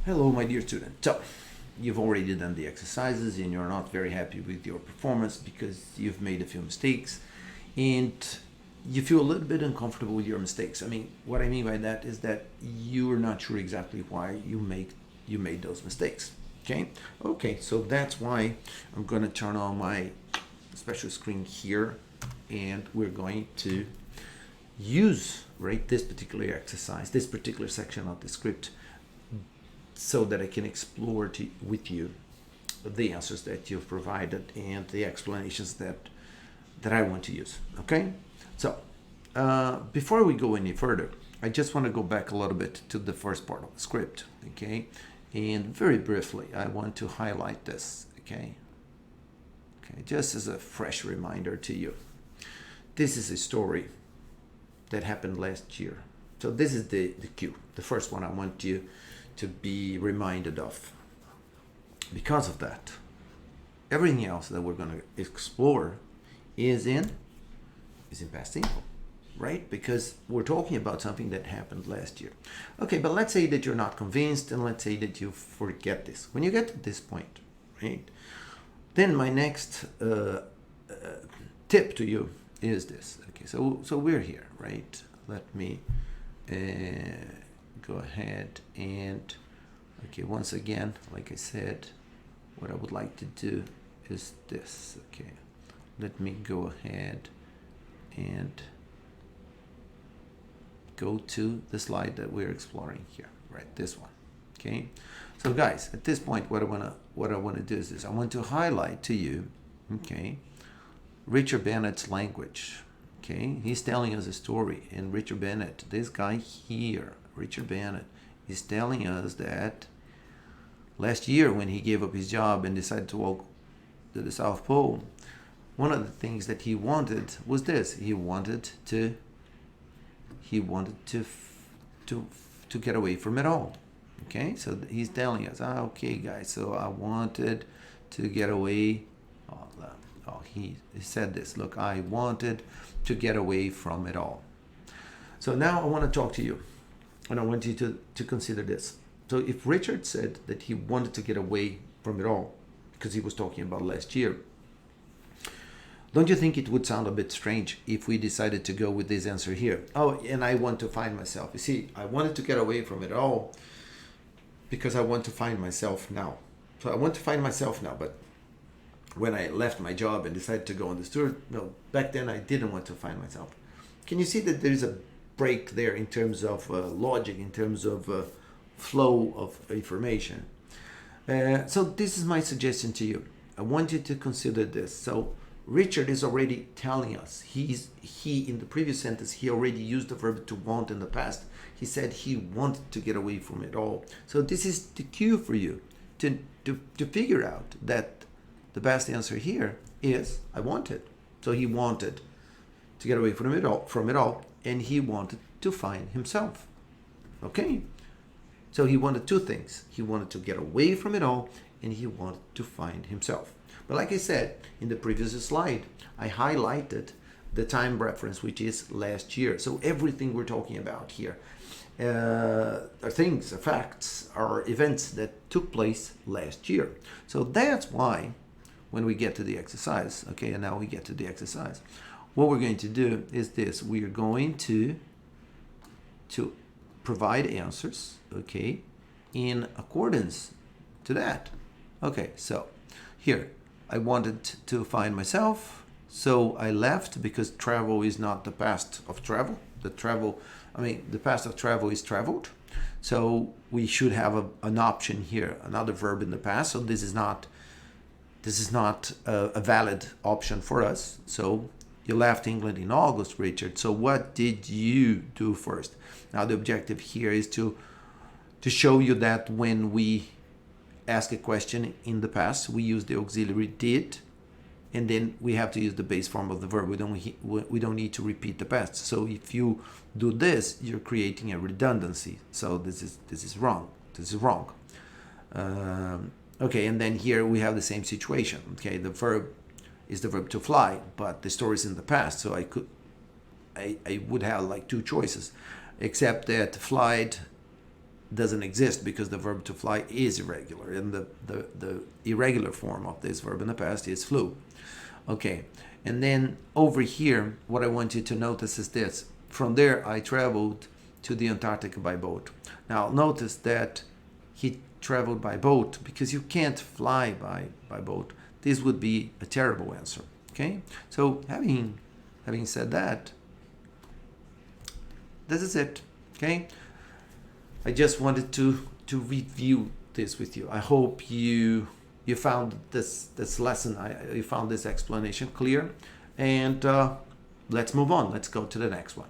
Hello, my dear student. So, you've already done the exercises and you're not very happy with your performance because you've made a few mistakes and you feel a little bit uncomfortable with your mistakes. What I mean by that is that you're not sure exactly why you made those mistakes. Okay? Okay, so that's why I'm going to turn on my special screen here and we're going to use this particular exercise, this particular section of the script so that I can explore with you the answers that you've provided and the explanations that I want to use. Okay? So, before we go any further, I just want to go back a little bit to the first part of the script. Okay? And very briefly, I want to highlight this. Okay? Okay, just as a fresh reminder to you. This is a story that happened last year. So this is the cue, the first one I want you to be reminded of. Because of that, everything else that we're going to explore is in past simple, right? Because we're talking about something that happened last year. Okay, but let's say that you're not convinced and let's say that you forget this. When you get to this point, right, then my next tip to you is this. Okay, so we're here, right? Let me go ahead and, okay, once again, like I said, what I would like to do is this. Okay, let me go ahead and go to the slide that we're exploring here, right? This one. Okay, so guys, at this point, what I want to do is this. I want to highlight to you, okay, Richard Bennett's language. Okay, he's telling us a story, and Richard Bennett, this guy here, Richard Bennett, is telling us that last year when he gave up his job and decided to walk to the South Pole, one of the things that he wanted was this. He wanted to get away from it all. Okay, so he's telling us, okay, guys, so I wanted to get away. He said this. Look, I wanted to get away from it all. So now I want to talk to you, and I want you to consider this. So if Richard said that he wanted to get away from it all, because he was talking about last year, don't you think it would sound a bit strange if we decided to go with this answer here? Oh, and I want to find myself. You see, I wanted to get away from it all because I want to find myself now. So I want to find myself now, but when I left my job and decided to go on this tour, no, back then I didn't want to find myself. Can you see that there's a break there in terms of logic, in terms of flow of information? So this is my suggestion to you. I want you to consider this. So Richard is already telling us, he in the previous sentence, he already used the verb to want in the past. He said he wanted to get away from it all. So this is the cue for you to figure out that the best answer here is I wanted. So he wanted to get away from it all, and he wanted to find himself. Okay? So he wanted two things. He wanted to get away from it all, and he wanted to find himself. But like I said in the previous slide, I highlighted the time reference, which is last year. So everything we're talking about here are things, are facts, are events that took place last year. So that's why when we get to the exercise, okay, and now we get to the exercise, what we're going to do is this. We are going to provide answers, okay, in accordance to that. Okay, so here, I wanted to find myself, so I left because travel is not the past of travel. The past of travel is traveled. So we should have an option here, another verb in the past. So this is not a valid option for us. So you left England in August, Richard. So what did you do first? Now the objective here is to show you that when we ask a question in the past, we use the auxiliary did, and then we have to use the base form of the verb. We don't need to repeat the past. So if you do this, you're creating a redundancy. So this is wrong. This is wrong. Okay, and then here we have the same situation. Okay, the verb is the verb to fly, but the story is in the past, so I would have like two choices, except that flight doesn't exist because the verb to fly is irregular, and the irregular form of this verb in the past is flew. Okay, and then over here, what I want you to notice is this. From there, I traveled to the Antarctica by boat. Now, notice that he traveled by boat because you can't fly by boat. This would be a terrible answer. Okay, so having said that, this is it. Okay, I just wanted to review this with you. I hope you found this lesson, you found this explanation clear, and let's move on. Let's go to the next one.